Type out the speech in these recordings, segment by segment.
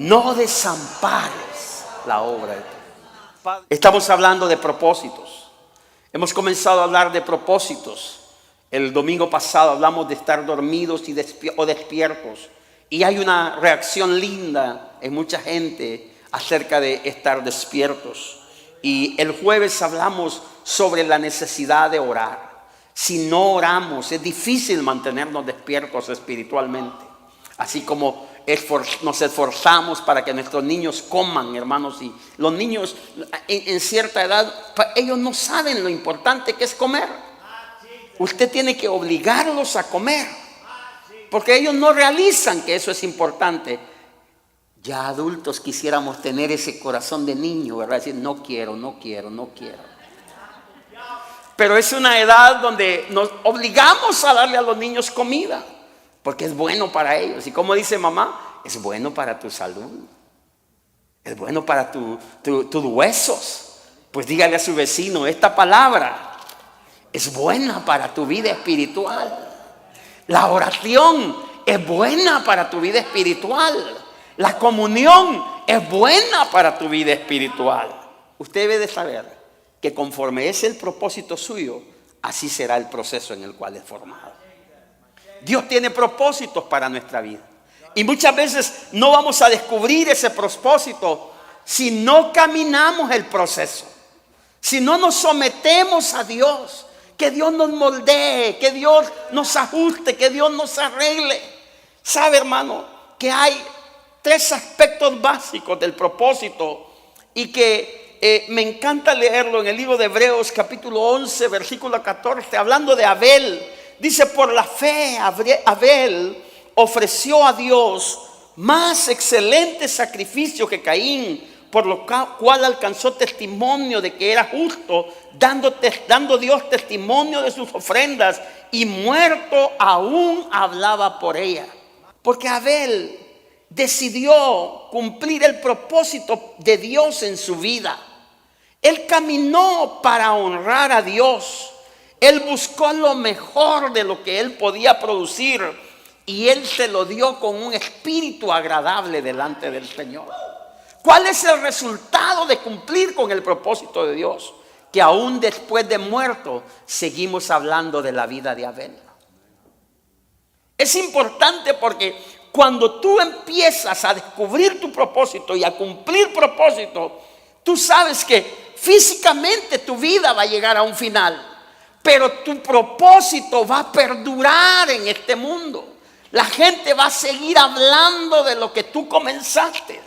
no desampares la obra de tu Padre. Estamos hablando de propósitos. Hemos comenzado a hablar de propósitos. El domingo pasado hablamos de estar dormidos o despiertos. Y hay una reacción linda en mucha gente acerca de estar despiertos. Y el jueves hablamos sobre la necesidad de orar. Si no oramos, es difícil mantenernos despiertos espiritualmente. Así como nos esforzamos para que nuestros niños coman, hermanos. Y los niños en cierta edad, ellos no saben lo importante que es comer. Usted tiene que obligarlos a comer, porque ellos no realizan que eso es importante. Ya adultos quisiéramos tener ese corazón de niño, ¿verdad? Decir, no quiero. Pero es una edad donde nos obligamos a darle a los niños comida, porque es bueno para ellos. Y como dice mamá, es bueno para tu salud, es bueno para tus huesos. Pues dígale a su vecino, esta palabra es buena para tu vida espiritual. La oración es buena para tu vida espiritual. La comunión es buena para tu vida espiritual. Usted debe de saber que conforme es el propósito suyo, así será el proceso en el cual es formado. Dios tiene propósitos para nuestra vida. Y muchas veces no vamos a descubrir ese propósito si no caminamos el proceso. Si no nos sometemos a Dios. Que Dios nos moldee, que Dios nos ajuste, que Dios nos arregle. ¿Sabe, hermano? Que hay 3 aspectos básicos del propósito y que me encanta leerlo en el libro de Hebreos capítulo 11 versículo 14, hablando de Abel. Dice, por la fe Abel ofreció a Dios más excelente sacrificio que Caín, por lo cual alcanzó testimonio de que era justo, dando Dios testimonio de sus ofrendas, y muerto aún hablaba por ella. Porque Abel decidió cumplir el propósito de Dios en su vida. Él caminó para honrar a Dios. Él buscó lo mejor de lo que él podía producir, y él se lo dio con un espíritu agradable delante del Señor. ¿Cuál es el resultado de cumplir con el propósito de Dios? Que aún después de muerto seguimos hablando de la vida de Abel. Es importante porque cuando tú empiezas a descubrir tu propósito y a cumplir propósito, tú sabes que físicamente tu vida va a llegar a un final, pero tu propósito va a perdurar en este mundo. La gente va a seguir hablando de lo que tú comenzaste.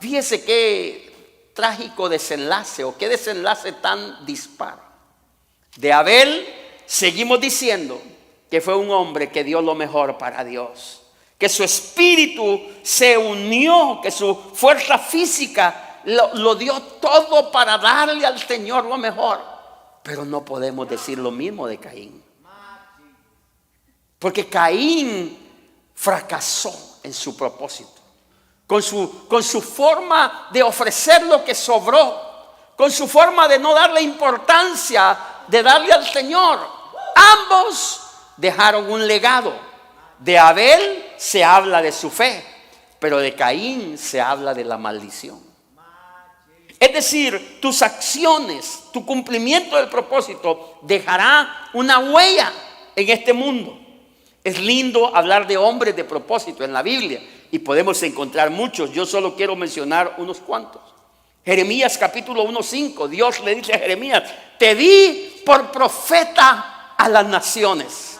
Fíjese qué trágico desenlace, o qué desenlace tan dispar. De Abel seguimos diciendo que fue un hombre que dio lo mejor para Dios, que su espíritu se unió, que su fuerza física lo dio todo para darle al Señor lo mejor. Pero no podemos decir lo mismo de Caín, porque Caín fracasó en su propósito. Con su forma de ofrecer lo que sobró, con su forma de no darle importancia, de darle al Señor. Ambos dejaron un legado. De Abel se habla de su fe, pero de Caín se habla de la maldición. Es decir, tus acciones, tu cumplimiento del propósito dejará una huella en este mundo. Es lindo hablar de hombres de propósito en la Biblia, y podemos encontrar muchos. Yo solo quiero mencionar unos cuantos. Jeremías capítulo 1:5. Dios le dice a Jeremías, te di por profeta a las naciones.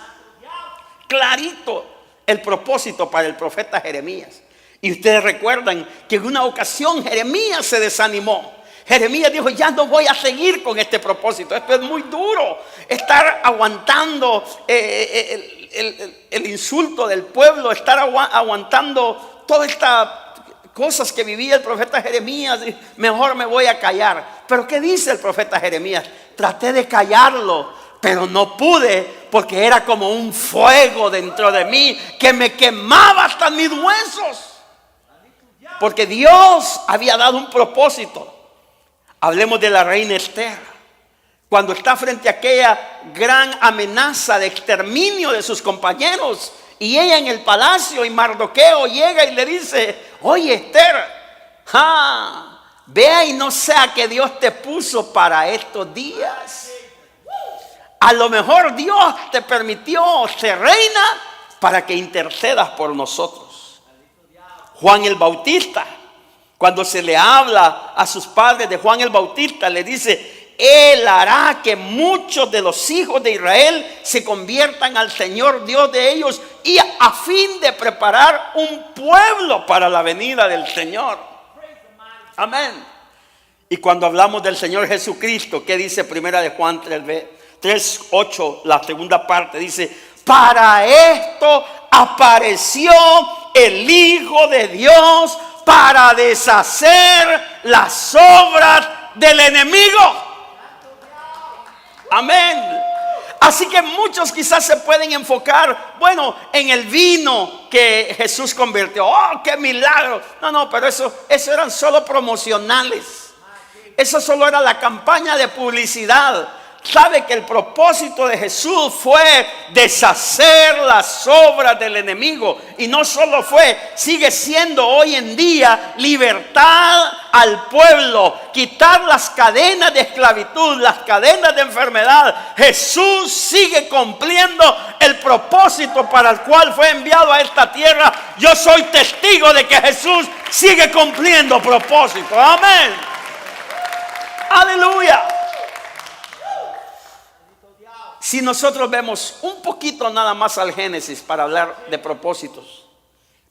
Clarito el propósito para el profeta Jeremías. Y ustedes recuerdan que en una ocasión Jeremías se desanimó. Jeremías dijo, ya no voy a seguir con este propósito. Esto es muy duro. Estar aguantando el insulto del pueblo, estar aguantando todas estas cosas que vivía el profeta Jeremías. Mejor me voy a callar. Pero ¿qué dice el profeta Jeremías? Traté de callarlo, pero no pude, porque era como un fuego dentro de mí que me quemaba hasta mis huesos. Porque Dios había dado un propósito. Hablemos de la reina Esther. Cuando está frente a aquella gran amenaza de exterminio de sus compañeros, y ella en el palacio, y Mardoqueo llega y le dice, Oye, Esther, vea y no sea que Dios te puso para estos días. A lo mejor Dios te permitió ser reina para que intercedas por nosotros. Juan el Bautista, cuando se le habla a sus padres de Juan el Bautista, le dice: Él hará que muchos de los hijos de Israel se conviertan al Señor Dios de ellos, y a fin de preparar un pueblo para la venida del Señor. Amén. Y cuando hablamos del Señor Jesucristo, ¿qué dice Primera de Juan 3:8, la segunda parte? Dice: para esto apareció el Hijo de Dios, para deshacer las obras del enemigo. Amén. Así que muchos quizás se pueden enfocar, bueno, en el vino que Jesús convirtió. ¡Oh, qué milagro! No, pero eso eran solo promocionales. Eso solo era la campaña de publicidad. Sabe que el propósito de Jesús fue deshacer las obras del enemigo. Y no solo fue, sigue siendo hoy en día libertad al pueblo, quitar las cadenas de esclavitud, las cadenas de enfermedad. Jesús sigue cumpliendo el propósito para el cual fue enviado a esta tierra. Yo soy testigo de que Jesús sigue cumpliendo propósito. Amén. Aleluya. Si nosotros vemos un poquito nada más al Génesis para hablar de propósitos,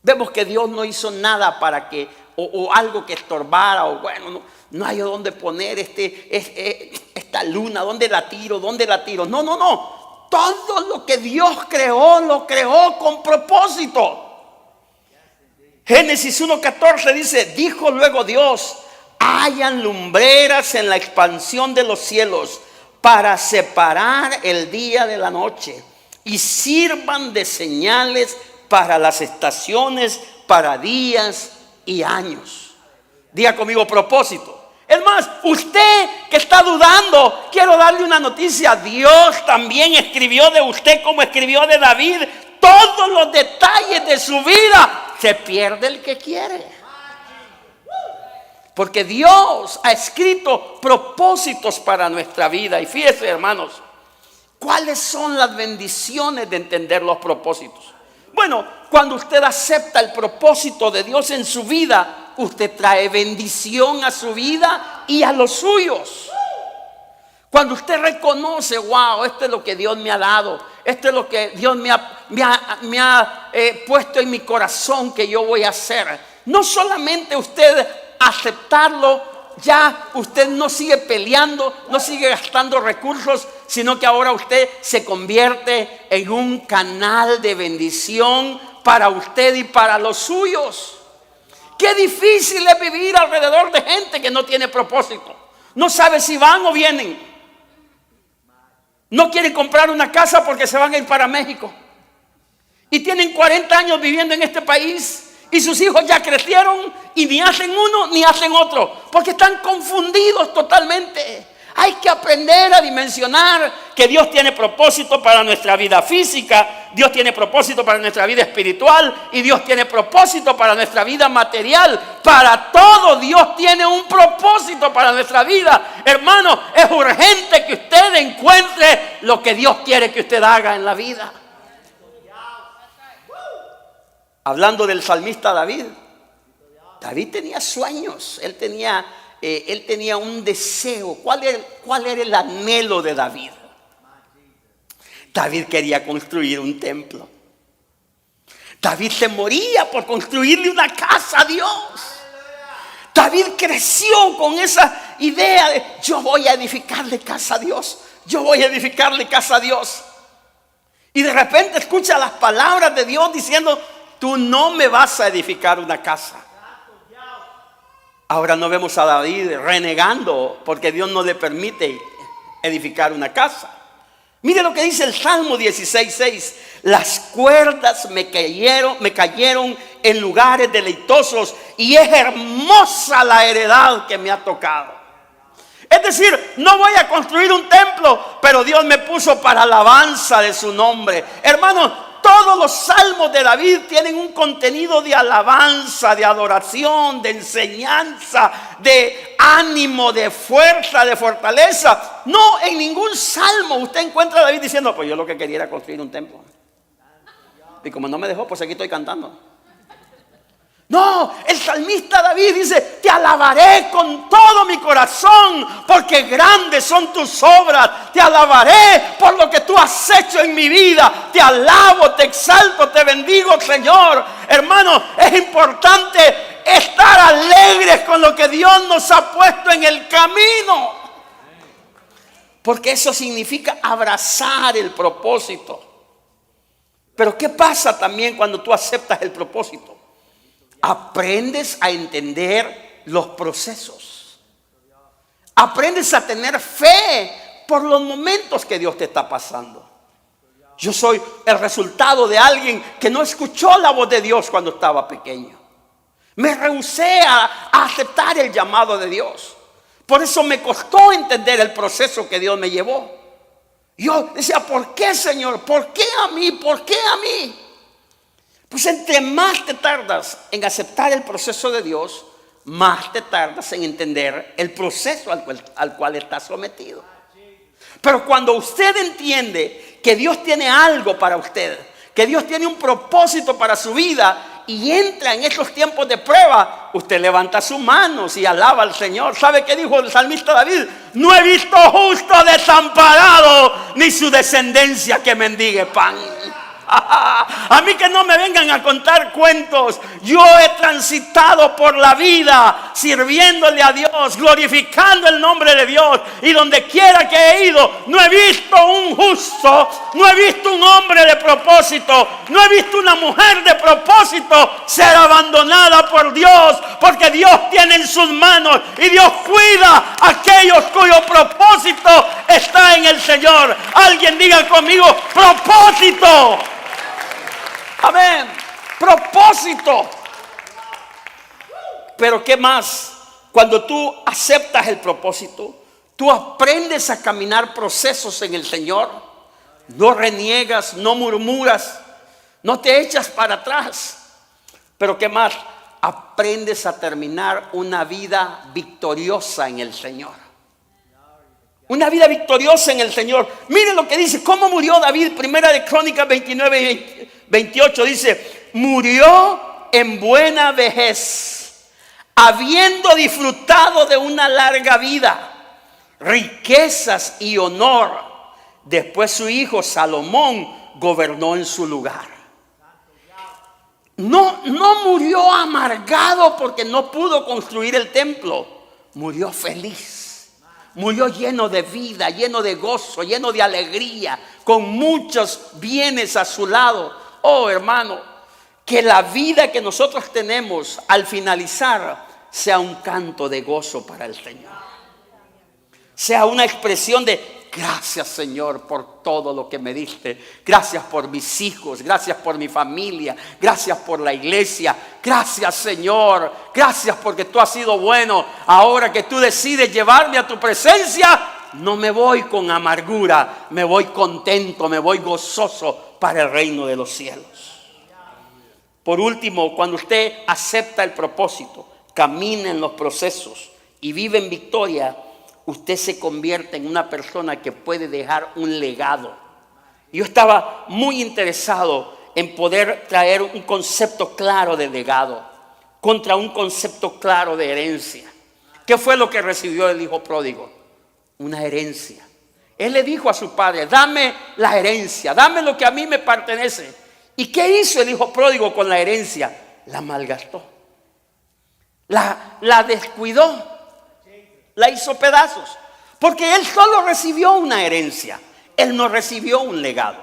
vemos que Dios no hizo nada para que, o algo que estorbara, o bueno, no hay dónde poner esta luna, ¿dónde la tiro? No. Todo lo que Dios creó, lo creó con propósito. Génesis 1:14 dice: dijo luego Dios: hayan lumbreras en la expansión de los cielos, para separar el día de la noche, y sirvan de señales para las estaciones, para días y años. Diga conmigo: propósito. Es más, usted que está dudando, quiero darle una noticia. Dios también escribió de usted como escribió de David. Todos los detalles de su vida. Se pierde el que quiere. Porque Dios ha escrito propósitos para nuestra vida. Y fíjense, hermanos, ¿cuáles son las bendiciones de entender los propósitos? Bueno, cuando usted acepta el propósito de Dios en su vida, usted trae bendición a su vida y a los suyos. Cuando usted reconoce: wow, esto es lo que Dios me ha dado, esto es lo que Dios me ha puesto en mi corazón que yo voy a hacer. No solamente usted aceptarlo, ya usted no sigue peleando, no sigue gastando recursos, sino que ahora usted se convierte en un canal de bendición para usted y para los suyos. Qué difícil es vivir alrededor de gente que no tiene propósito. No sabe si van o vienen. No quieren comprar una casa porque se van a ir para México. Y tienen 40 años viviendo en este país. Y sus hijos ya crecieron y ni hacen uno ni hacen otro, porque están confundidos totalmente. Hay que aprender a dimensionar que Dios tiene propósito para nuestra vida física, Dios tiene propósito para nuestra vida espiritual y Dios tiene propósito para nuestra vida material. Para todo Dios tiene un propósito para nuestra vida. Hermano, es urgente que usted encuentre lo que Dios quiere que usted haga en la vida. Hablando del salmista David tenía sueños, él tenía un deseo. ¿Cuál era el anhelo de David? David quería construir un templo. David se moría por construirle una casa a Dios. David creció con esa idea de: yo voy a edificarle casa a Dios, yo voy a edificarle casa a Dios. Y de repente escucha las palabras de Dios diciendo: tú no me vas a edificar una casa. Ahora no vemos a David renegando porque Dios no le permite edificar una casa. Mire lo que dice el Salmo 16:6. Las cuerdas me cayeron en lugares deleitosos, y es hermosa la heredad que me ha tocado. Es decir, no voy a construir un templo, pero Dios me puso para alabanza de su nombre. Hermano, todos los salmos de David tienen un contenido de alabanza, de adoración, de enseñanza, de ánimo, de fuerza, de fortaleza. No, en ningún salmo usted encuentra a David diciendo, pues yo lo que quería era construir un templo. Y como no me dejó, pues aquí estoy cantando. No, el salmista David dice, te alabaré con todo mi corazón, porque grandes son tus obras. Te alabaré por lo que tú has hecho en mi vida. Te alabo, te exalto, te bendigo, Señor. Hermano, es importante estar alegres con lo que Dios nos ha puesto en el camino. Porque eso significa abrazar el propósito. Pero ¿qué pasa también cuando tú aceptas el propósito? Aprendes a entender los procesos. Aprendes a tener fe por los momentos que Dios te está pasando. Yo soy el resultado de alguien que no escuchó la voz de Dios cuando estaba pequeño. Me rehusé a aceptar el llamado de Dios. Por eso me costó entender el proceso que Dios me llevó. Yo decía, ¿por qué, Señor? ¿Por qué a mí? ¿Por qué a mí? Pues entre más te tardas en aceptar el proceso de Dios, más te tardas en entender el proceso al cual estás sometido. Pero cuando usted entiende que Dios tiene algo para usted, que Dios tiene un propósito para su vida y entra en esos tiempos de prueba, usted levanta sus manos y alaba al Señor. ¿Sabe qué dijo el salmista David? No he visto justo desamparado, ni su descendencia que mendigue pan. A mí que no me vengan a contar cuentos. Yo he transitado por la vida sirviéndole a Dios, glorificando el nombre de Dios. Y donde quiera que he ido, no he visto un justo, no he visto un hombre de propósito, no he visto una mujer de propósito ser abandonada por Dios. Porque Dios tiene en sus manos y Dios cuida a aquellos cuyo propósito está en el Señor. Alguien diga conmigo, propósito. Amén. Propósito. Pero ¿qué más? Cuando tú aceptas el propósito, tú aprendes a caminar procesos en el Señor. No reniegas, no murmuras, no te echas para atrás. Pero ¿qué más? Aprendes a terminar una vida victoriosa en el Señor. Una vida victoriosa en el Señor. Miren lo que dice, cómo murió David. Primera de Crónicas 29 y 28 dice, murió en buena vejez, habiendo disfrutado de una larga vida, riquezas y honor. Después su hijo Salomón gobernó en su lugar. No murió amargado porque no pudo construir el templo. Murió feliz. Murió lleno de vida, lleno de gozo, lleno de alegría, con muchos bienes a su lado. Oh, hermano, que la vida que nosotros tenemos al finalizar sea un canto de gozo para el Señor. Sea una expresión de gracias, Señor, por todo lo que me diste. Gracias por mis hijos, gracias por mi familia, gracias por la iglesia. Gracias, Señor, gracias porque tú has sido bueno. Ahora que tú decides llevarme a tu presencia, no me voy con amargura, me voy contento, me voy gozoso para el reino de los cielos. Por último, cuando usted acepta el propósito, camina en los procesos y vive en victoria, usted se convierte en una persona que puede dejar un legado. Yo estaba muy interesado en poder traer un concepto claro de legado contra un concepto claro de herencia. ¿Qué fue lo que recibió el hijo pródigo? Una herencia. Él le dijo a su padre, dame la herencia, dame lo que a mí me pertenece. ¿Y qué hizo el hijo pródigo con la herencia? La malgastó. La descuidó. La hizo pedazos. Porque él solo recibió una herencia. Él no recibió un legado.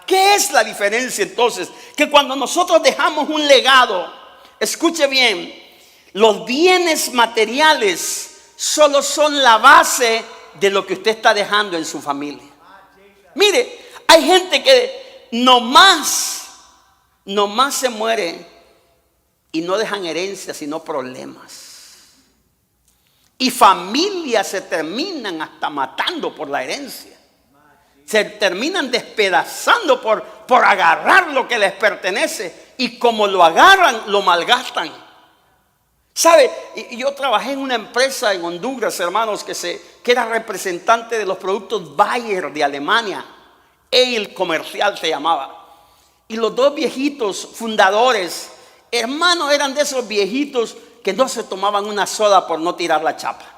¿Qué es la diferencia entonces? Que cuando nosotros dejamos un legado, escuche bien, los bienes materiales solo son la base de lo que usted está dejando en su familia. Mire, hay gente que nomás se muere y no dejan herencia, sino problemas. Y familias se terminan hasta matando por la herencia. Se terminan despedazando por agarrar lo que les pertenece. Y como lo agarran, lo malgastan. ¿Sabe? Y yo trabajé en una empresa en Honduras, hermanos, que era representante de los productos Bayer de Alemania. Ale Comercial se llamaba. Y los dos viejitos fundadores, hermanos, eran de esos viejitos que no se tomaban una soda por no tirar la chapa.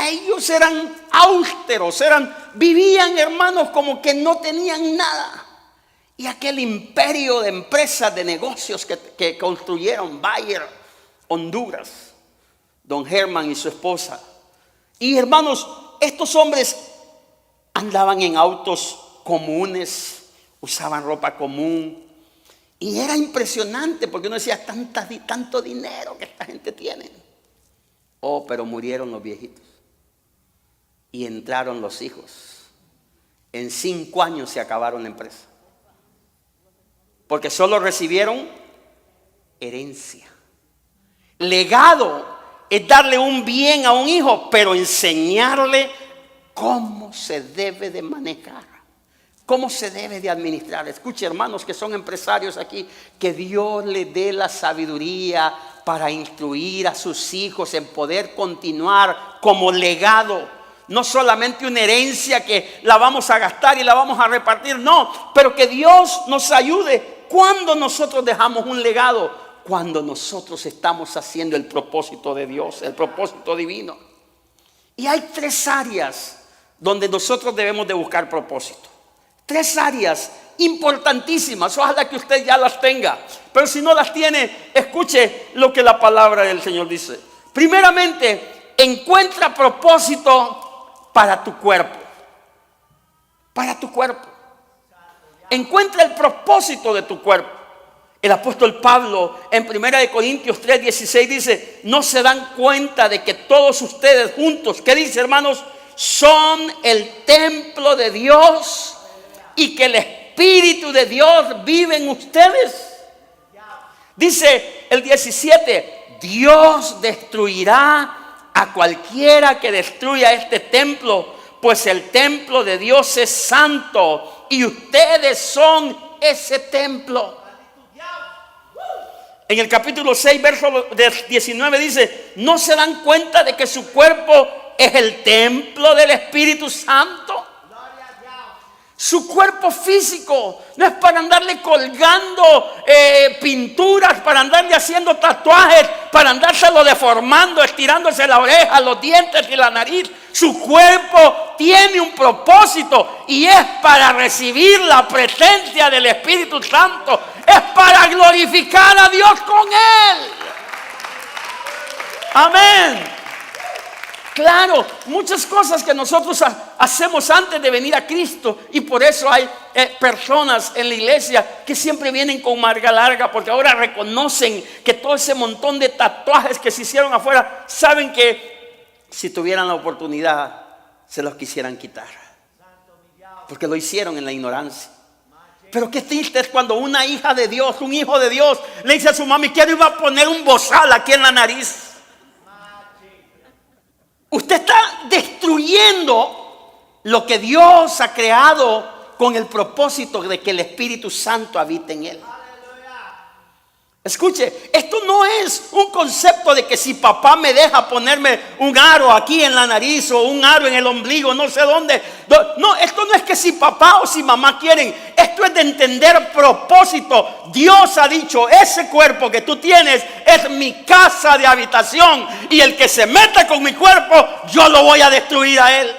Ellos eran austeros, vivían, hermanos, como que no tenían nada. Y aquel imperio de empresas, de negocios que construyeron Bayer, Honduras, don Herman y su esposa. Y hermanos, estos hombres andaban en autos comunes, usaban ropa común. Y era impresionante porque uno decía, tanto dinero que esta gente tiene. Oh, pero murieron los viejitos. Y entraron los hijos. En 5 años se acabaron la empresa. Porque solo recibieron herencia. Legado es darle un bien a un hijo, pero enseñarle cómo se debe de manejar, cómo se debe de administrar. Escuche, hermanos que son empresarios aquí, que Dios les dé la sabiduría para instruir a sus hijos en poder continuar como legado. No solamente una herencia que la vamos a gastar y la vamos a repartir, no, pero que Dios nos ayude. Cuando nosotros dejamos un legado, cuando nosotros estamos haciendo el propósito de Dios, el propósito divino. Y hay 3 áreas donde nosotros debemos de buscar propósito. 3 áreas importantísimas. Ojalá que usted ya las tenga, pero si no las tiene, escuche lo que la palabra del Señor dice. Primeramente, encuentra propósito para tu cuerpo. Para tu cuerpo. Encuentra el propósito de tu cuerpo. El apóstol Pablo en 1 Corintios 3:16 dice: no se dan cuenta de que todos ustedes juntos, ¿qué dice, hermanos? Son el templo de Dios y que el Espíritu de Dios vive en ustedes. Dice el 17: Dios destruirá a cualquiera que destruya este templo, pues el templo de Dios es santo y ustedes son ese templo. En el capítulo 6, verso 19 dice: ¿no se dan cuenta de que su cuerpo es el templo del Espíritu Santo? Su cuerpo físico no es para andarle colgando pinturas, para andarle haciendo tatuajes, para andárselo deformando, estirándose la oreja, los dientes y la nariz. Su cuerpo tiene un propósito y es para recibir la presencia del Espíritu Santo. Es para glorificar a Dios con él. Amén. Claro, muchas cosas que nosotros hacemos antes de venir a Cristo, y por eso hay personas en la iglesia que siempre vienen con manga larga, porque ahora reconocen que todo ese montón de tatuajes que se hicieron afuera, saben que si tuvieran la oportunidad se los quisieran quitar, porque lo hicieron en la ignorancia. Pero qué triste es cuando una hija de Dios, un hijo de Dios, le dice a su mami: quiero ir a poner un bozal aquí en la nariz. Usted está destruyendo lo que Dios ha creado con el propósito de que el Espíritu Santo habite en él. Escuche, esto no es un concepto de que si papá me deja ponerme un aro aquí en la nariz o un aro en el ombligo, no sé dónde. No, esto no es que si papá o si mamá quieren. Esto es de entender propósito. Dios ha dicho: ese cuerpo que tú tienes es mi casa de habitación, y el que se meta con mi cuerpo, yo lo voy a destruir a él.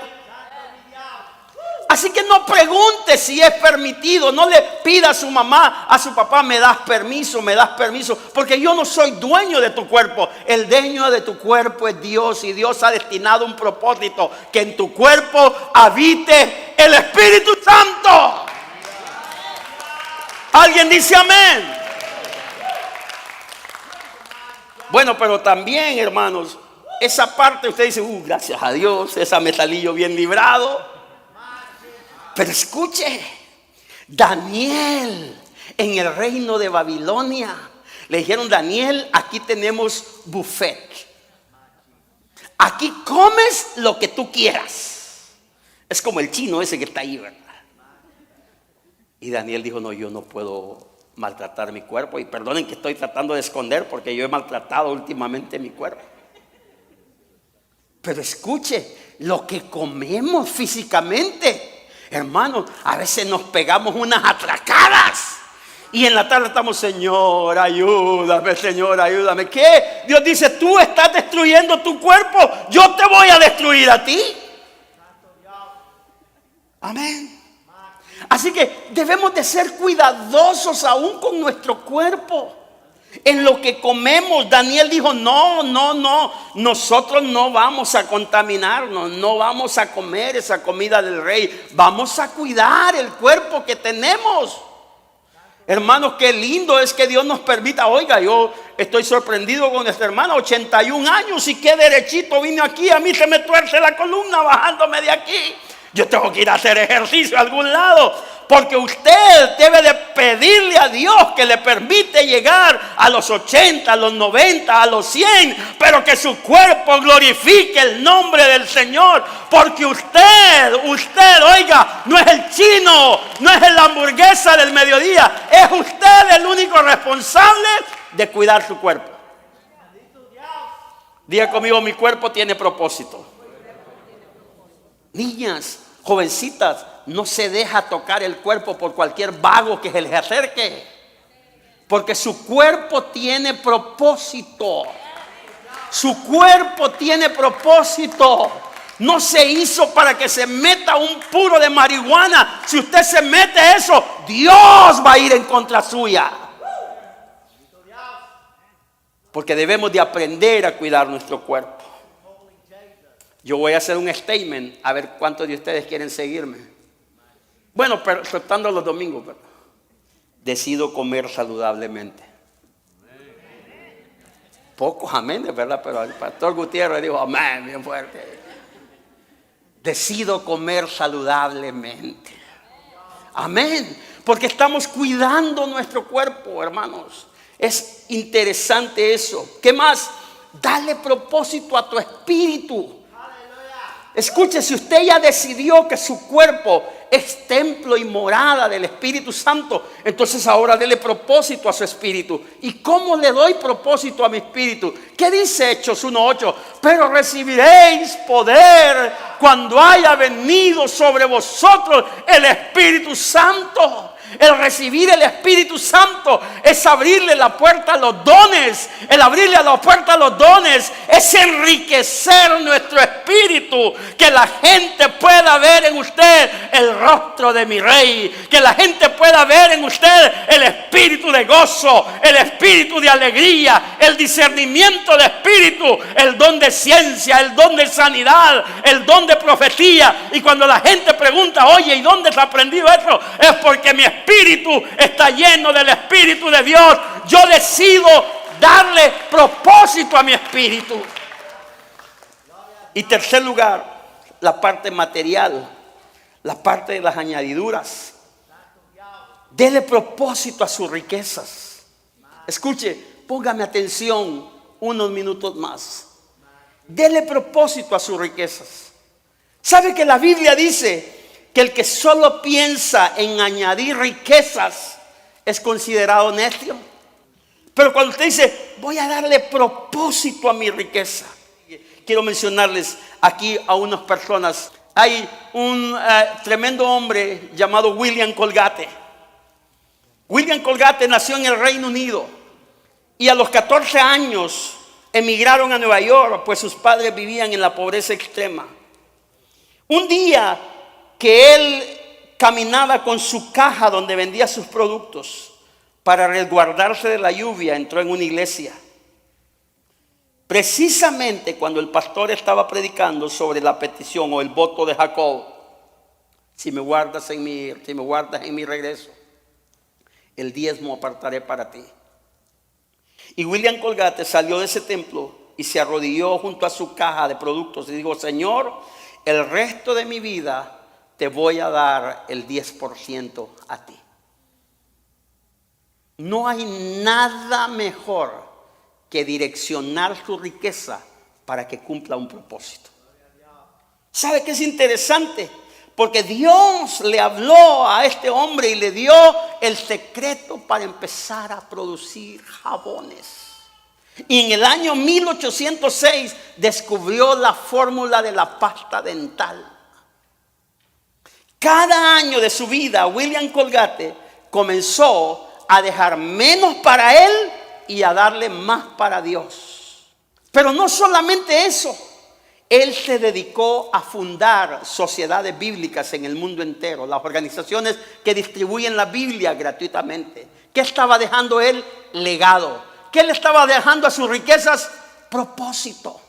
Así que no pregunte si es permitido. No le pida a su mamá, a su papá: me das permiso, porque yo no soy dueño de tu cuerpo. El dueño de tu cuerpo es Dios, y Dios ha destinado un propósito: que en tu cuerpo habite el Espíritu Santo. ¿Alguien dice amén? Bueno, pero también, hermanos, esa parte usted dice: gracias a Dios, esa me salí yo bien librado. Pero escuche, Daniel en el reino de Babilonia le dijeron: Daniel, aquí tenemos buffet. Aquí comes lo que tú quieras. Es como el chino ese que está ahí, ¿verdad? Y Daniel dijo, no, yo no puedo maltratar mi cuerpo. Y perdonen que estoy tratando de esconder porque yo he maltratado últimamente mi cuerpo. Pero escuche, lo que comemos físicamente, hermanos, a veces nos pegamos unas atracadas. Y en la tarde estamos, Señor, ayúdame, Señor, ayúdame. ¿Qué? Dios dice, tú estás destruyendo tu cuerpo, yo te voy a destruir a ti. Amén. Así que debemos de ser cuidadosos aún con nuestro cuerpo. En lo que comemos, Daniel dijo, no, nosotros no vamos a contaminarnos, no vamos a comer esa comida del rey, vamos a cuidar el cuerpo que tenemos. Hermanos, qué lindo es que Dios nos permita. Oiga, yo estoy sorprendido con esta hermana, 81 años y qué derechito vino aquí. A mí se me tuerce la columna bajándome de aquí. Yo tengo que ir a hacer ejercicio a algún lado. Porque usted debe de pedirle a Dios que le permite llegar a los 80, a los 90, a los 100. Pero que su cuerpo glorifique el nombre del Señor. Porque usted, oiga, no es el chino, no es la hamburguesa del mediodía. Es usted el único responsable de cuidar su cuerpo. Diga conmigo, mi cuerpo tiene propósito. Niñas, jovencitas, no se deja tocar el cuerpo por cualquier vago que se les acerque. Porque su cuerpo tiene propósito. Su cuerpo tiene propósito. No se hizo para que se meta un puro de marihuana. Si usted se mete eso, Dios va a ir en contra suya. Porque debemos de aprender a cuidar nuestro cuerpo. Yo voy a hacer un statement, a ver cuántos de ustedes quieren seguirme. Bueno, pero soltando los domingos, pero decido comer saludablemente. Pocos aménes, ¿verdad? Pero el pastor Gutiérrez dijo amén, bien fuerte. Decido comer saludablemente. Amén. Porque estamos cuidando nuestro cuerpo, hermanos. Es interesante eso. ¿Qué más? Dale propósito a tu espíritu. Escuche, si usted ya decidió que su cuerpo es templo y morada del Espíritu Santo, entonces ahora dele propósito a su espíritu. ¿Y cómo le doy propósito a mi espíritu? ¿Qué dice Hechos 1:8? Pero recibiréis poder cuando haya venido sobre vosotros el Espíritu Santo. El recibir el Espíritu Santo es abrirle la puerta a los dones. El abrirle la puerta a los dones es enriquecer nuestro espíritu. Que la gente pueda ver en usted el rostro de mi Rey. Que la gente pueda ver en usted el espíritu de gozo, el espíritu de alegría, el discernimiento de espíritu, el don de ciencia, el don de sanidad, el don de profecía. Y cuando la gente pregunta, oye, ¿y dónde has aprendido eso? Es porque mi espíritu está lleno del Espíritu de Dios. Yo decido darle propósito a mi espíritu. Y tercer lugar, la parte material, la parte de las añadiduras. Dele propósito a sus riquezas. Escuche, póngame atención unos minutos más. Dele propósito a sus riquezas. ¿Sabe que la Biblia dice que el que solo piensa en añadir riquezas es considerado necio? Pero cuando usted dice, voy a darle propósito a mi riqueza. Quiero mencionarles aquí a unas personas. Hay un tremendo hombre llamado William Colgate. William Colgate nació en el Reino Unido. Y a los 14 años emigraron a Nueva York, pues sus padres vivían en la pobreza extrema. Un día que él caminaba con su caja donde vendía sus productos para resguardarse de la lluvia, entró en una iglesia. Precisamente cuando el pastor estaba predicando sobre la petición o el voto de Jacob, si me guardas en mi regreso, el diezmo apartaré para ti. Y William Colgate salió de ese templo y se arrodilló junto a su caja de productos y dijo, Señor, el resto de mi vida te voy a dar el 10% a ti. No hay nada mejor que direccionar su riqueza para que cumpla un propósito. ¿Sabe qué es interesante? Porque Dios le habló a este hombre y le dio el secreto para empezar a producir jabones. Y en el año 1806 descubrió la fórmula de la pasta dental. Cada año de su vida, William Colgate comenzó a dejar menos para él y a darle más para Dios. Pero no solamente eso, él se dedicó a fundar sociedades bíblicas en el mundo entero, las organizaciones que distribuyen la Biblia gratuitamente. ¿Qué estaba dejando él? Legado. ¿Qué le estaba dejando a sus riquezas? Propósito.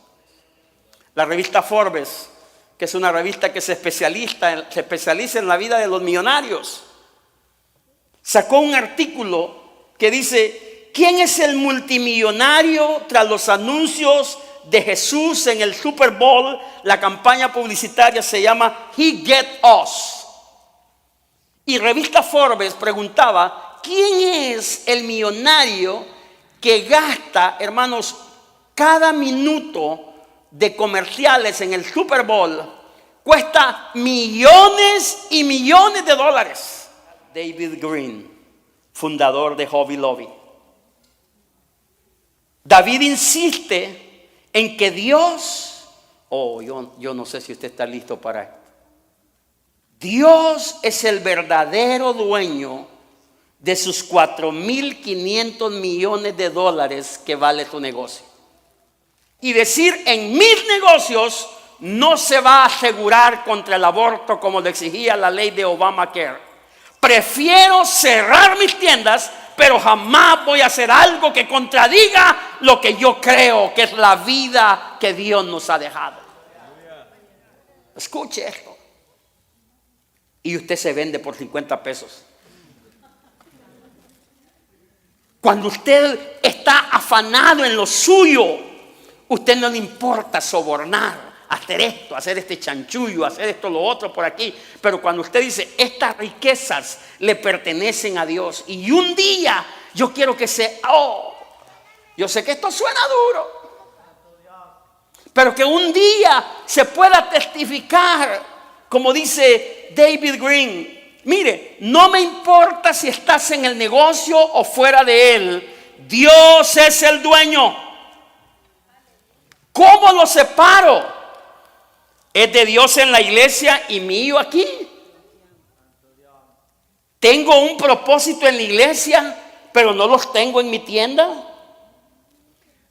La revista Forbes, que es una revista que se especializa en la vida de los millonarios, sacó un artículo que dice: ¿quién es el multimillonario tras los anuncios de Jesús en el Super Bowl? La campaña publicitaria se llama He Get Us. Y revista Forbes preguntaba: ¿quién es el millonario que gasta, hermanos, cada minuto de comerciales en el Super Bowl cuesta millones y millones de dólares? David Green, fundador de Hobby Lobby. David insiste en que Dios, yo no sé si usted está listo para esto. Dios es el verdadero dueño de sus 4.500 millones de dólares que vale su negocio. Y decir: en mis negocios no se va a asegurar contra el aborto como lo exigía la ley de Obamacare. Prefiero cerrar mis tiendas, pero jamás voy a hacer algo que contradiga lo que yo creo que es la vida que Dios nos ha dejado. Escuche esto. Y usted se vende por 50 pesos. Cuando usted está afanado en lo suyo, usted no le importa sobornar, hacer esto, hacer este chanchullo, hacer esto, lo otro por aquí. Pero cuando usted dice: estas riquezas le pertenecen a Dios, y un día yo quiero que yo sé que esto suena duro, pero que un día se pueda testificar, como dice David Green: mire, no me importa si estás en el negocio o fuera de él, Dios es el dueño. ¿Cómo lo separo? ¿Es de Dios en la iglesia y mío aquí? ¿Tengo un propósito en la iglesia, pero no los tengo en mi tienda?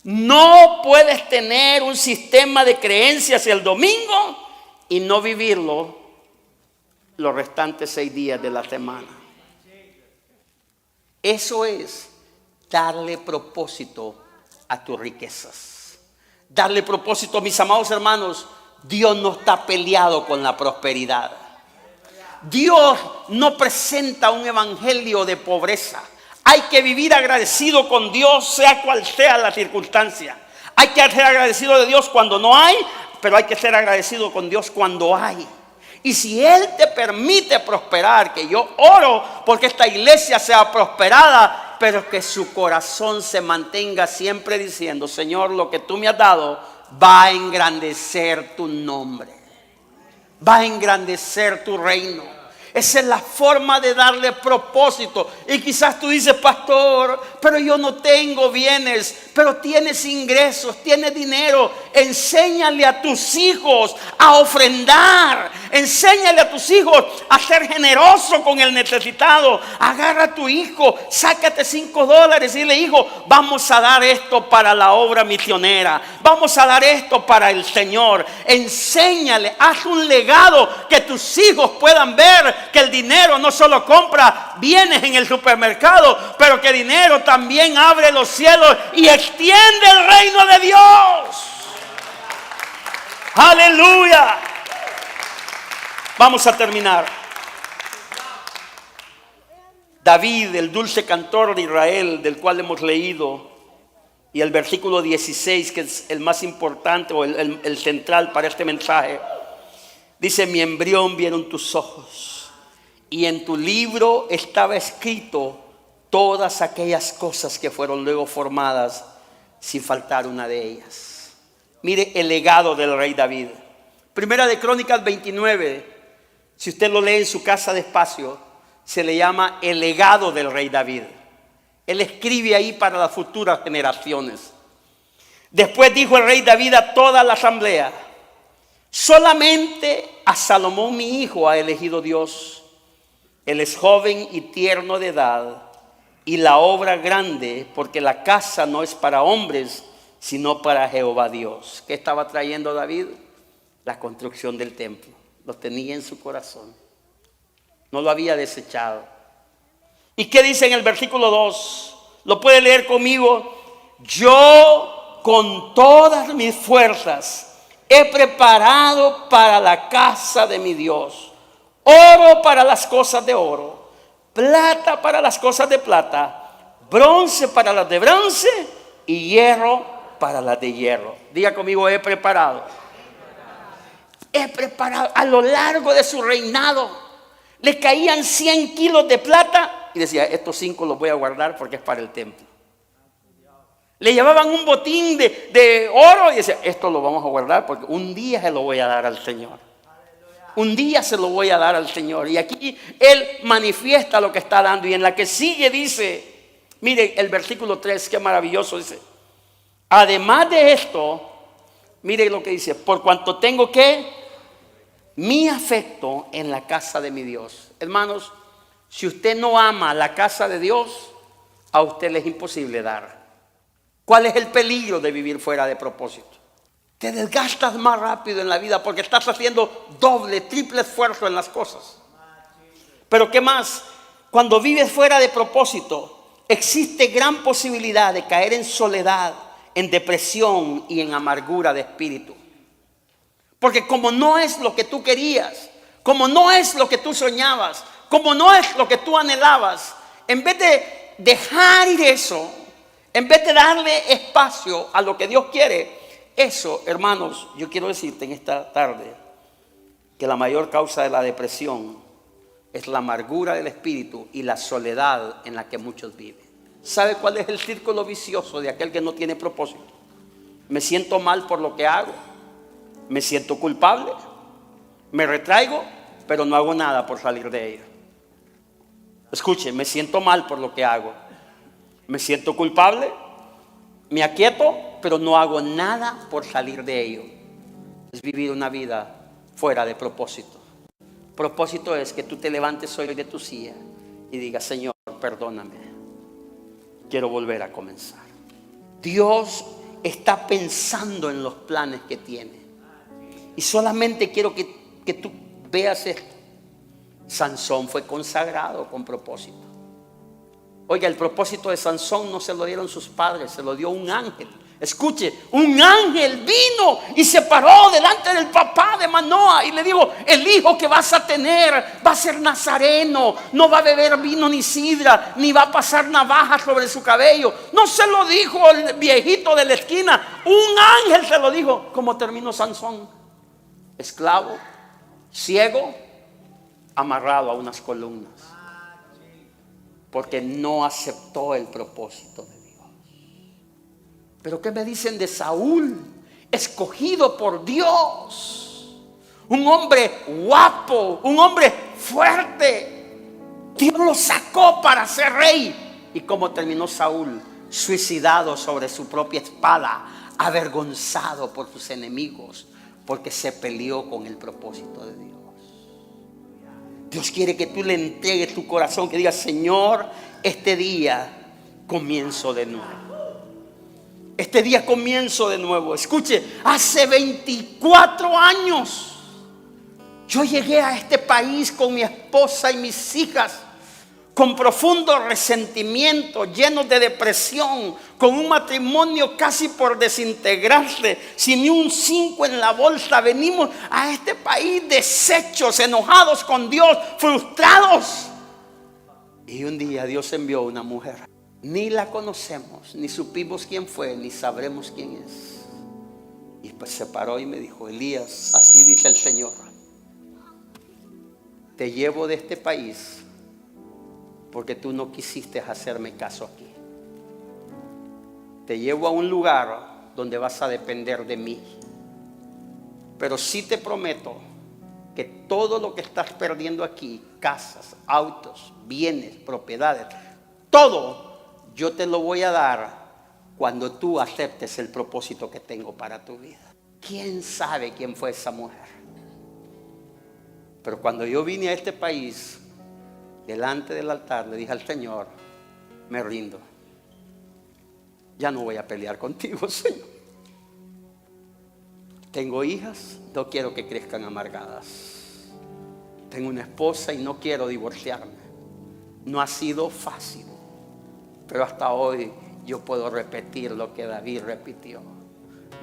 No puedes tener un sistema de creencias el domingo y no vivirlo los restantes 6 días de la semana. Eso es darle propósito a tus riquezas. Darle propósito, mis amados hermanos. Dios no está peleado con la prosperidad. Dios no presenta un evangelio de pobreza. Hay que vivir agradecido con Dios, sea cual sea la circunstancia. Hay que ser agradecido de Dios cuando no hay, pero hay que ser agradecido con Dios cuando hay. Y si Él te permite prosperar, que yo oro porque esta iglesia sea prosperada, pero que su corazón se mantenga siempre diciendo: Señor, lo que tú me has dado va a engrandecer tu nombre, va a engrandecer tu reino. Esa es la forma de darle propósito. Y quizás tú dices: pastor, pero yo no tengo bienes. Pero tienes ingresos, tienes dinero. Enséñale a tus hijos a ofrendar. Enséñale a tus hijos a ser generoso con el necesitado. Agarra a tu hijo, sácate $5 y dile: hijo, vamos a dar esto para la obra misionera. Vamos a dar esto para el Señor. Enséñale, haz un legado que tus hijos puedan ver que el dinero no solo compra bienes en el supermercado, pero que el dinero también abre los cielos y extiende el reino de Dios. Aleluya. Vamos a terminar. David, el dulce cantor de Israel, del cual hemos leído, y el versículo 16, que es el más importante o el central para este mensaje, dice: mi embrión vieron tus ojos, y en tu libro estaba escrito todas aquellas cosas que fueron luego formadas, sin faltar una de ellas. Mire el legado del rey David. Primera de Crónicas 29 Si usted lo lee en su casa despacio, se le llama el legado del rey David. Él escribe ahí para las futuras generaciones. Después dijo el rey David a toda la asamblea: solamente a Salomón mi hijo ha elegido Dios. Él es joven y tierno de edad, y la obra grande, porque la casa no es para hombres, sino para Jehová Dios. ¿Qué estaba trayendo David? La construcción del templo. Lo tenía en su corazón. No lo había desechado. ¿Y qué dice en el versículo 2? Lo puede leer conmigo. Yo con todas mis fuerzas he preparado para la casa de mi Dios oro para las cosas de oro, plata para las cosas de plata, bronce para las de bronce y hierro para las de hierro. Diga conmigo: he preparado. He preparado. A lo largo de su reinado le caían 100 kilos de plata y decía: estos 5 los voy a guardar porque es para el templo. Le llevaban un botín de oro y decía: esto lo vamos a guardar porque un día se lo voy a dar al Señor. Un día se lo voy a dar al Señor. Y aquí Él manifiesta lo que está dando. Y en la que sigue dice, mire el versículo 3, qué maravilloso dice: además de esto, mire lo que dice: por cuanto tengo que mi afecto en la casa de mi Dios. Hermanos, si usted no ama la casa de Dios, a usted le es imposible dar. ¿Cuál es el peligro de vivir fuera de propósito? Te desgastas más rápido en la vida porque estás haciendo doble, triple esfuerzo en las cosas. Pero ¿qué más? Cuando vives fuera de propósito, existe gran posibilidad de caer en soledad, en depresión y en amargura de espíritu. Porque como no es lo que tú querías, como no es lo que tú soñabas, como no es lo que tú anhelabas, en vez de dejar ir eso, en vez de darle espacio a lo que Dios quiere, eso, hermanos, yo quiero decirte en esta tarde que la mayor causa de la depresión es la amargura del espíritu y la soledad en la que muchos viven. ¿Sabe cuál es el círculo vicioso de aquel que no tiene propósito? Me siento mal por lo que hago, me siento culpable, me retraigo, pero no hago nada por salir de ello. Escuche, me siento mal por lo que hago, me siento culpable, me aquieto, pero no hago nada por salir de ello. Es vivir una vida fuera de propósito. Propósito es que tú te levantes hoy de tu silla y digas: Señor, perdóname, quiero volver a comenzar. Dios está pensando en los planes que tiene. Y solamente quiero que tú veas esto. Sansón fue consagrado con propósito. Oiga, el propósito de Sansón no se lo dieron sus padres, se lo dio un ángel. Escuche, un ángel vino y se paró delante del papá de Manoa y le dijo: el hijo que vas a tener va a ser nazareno, no va a beber vino ni sidra, ni va a pasar navaja sobre su cabello. No se lo dijo el viejito de la esquina, un ángel se lo dijo. ¿Cómo terminó Sansón? Esclavo, ciego, amarrado a unas columnas, porque no aceptó el propósito de Dios. Pero ¿qué me dicen de Saúl? Escogido por Dios, un hombre guapo, un hombre fuerte. Dios lo sacó para ser rey. ¿Y cómo terminó Saúl? Suicidado sobre su propia espada, avergonzado por sus enemigos, porque se peleó con el propósito de Dios. Dios quiere que tú le entregues tu corazón, que digas: Señor, este día comienzo de nuevo. Este día comienzo de nuevo. Escuche, hace 24 años yo llegué a este país con mi esposa y mis hijas, con profundo resentimiento, llenos de depresión, con un matrimonio casi por desintegrarse, sin ni un 5 en la bolsa. Venimos a este país deshechos, enojados con Dios, frustrados. Y un día Dios envió una mujer. Ni la conocemos, ni supimos quién fue, ni sabremos quién es. Y pues se paró y me dijo: Elías, así dice el Señor, te llevo de este país porque tú no quisiste hacerme caso aquí. Te llevo a un lugar donde vas a depender de mí. Pero sí te prometo que todo lo que estás perdiendo aquí, casas, autos, bienes, propiedades, todo yo te lo voy a dar cuando tú aceptes el propósito que tengo para tu vida. ¿Quién sabe quién fue esa mujer? Pero cuando yo vine a este país, delante del altar, le dije al Señor, me rindo. Ya no voy a pelear contigo, Señor. Tengo hijas, no quiero que crezcan amargadas. Tengo una esposa y no quiero divorciarme. No ha sido fácil, pero hasta hoy yo puedo repetir lo que David repitió.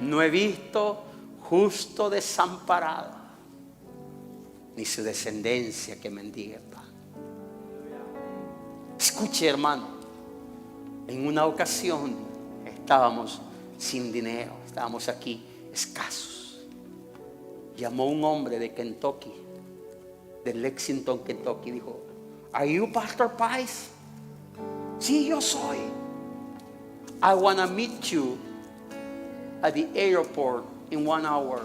No he visto justo desamparado, ni su descendencia que mendigue pan. Escuche, hermano, en una ocasión estábamos sin dinero, estábamos aquí escasos. Llamó un hombre de Kentucky, de Lexington, Kentucky, dijo, ¿Are you Pastor Pais? Sí, yo soy. I want to meet you at the airport in 1 hour.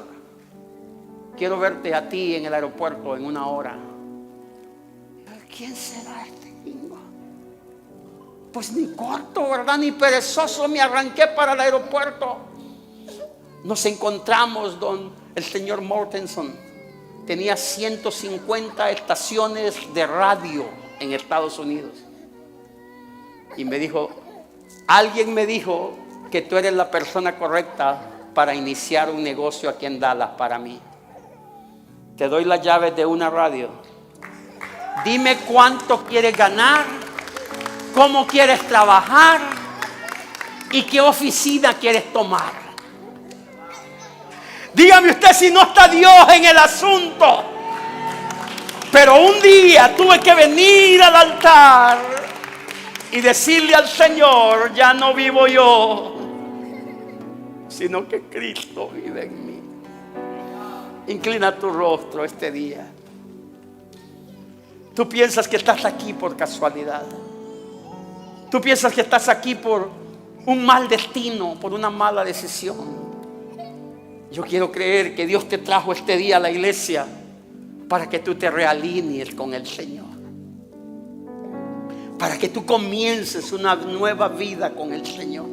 Quiero verte a ti en el aeropuerto en 1 hora. ¿Quién será este gringo? Pues ni corto, ¿verdad? Ni perezoso me arranqué para el aeropuerto. Nos encontramos, el señor Mortenson tenía 150 estaciones de radio en Estados Unidos. Y me dijo, alguien me dijo que tú eres la persona correcta para iniciar un negocio aquí en Dallas para mí. Te doy las llaves de una radio. Dime cuánto quieres ganar, cómo quieres trabajar y qué oficina quieres tomar. Dígame usted si no está Dios en el asunto. Pero un día tuve que venir al altar y decirle al Señor, ya no vivo yo, sino que Cristo vive en mí. Inclina tu rostro este día. Tú piensas que estás aquí por casualidad. Tú piensas que estás aquí por un mal destino, por una mala decisión. Yo quiero creer que Dios te trajo este día a la iglesia para que tú te realinees con el Señor, para que tú comiences una nueva vida con el Señor.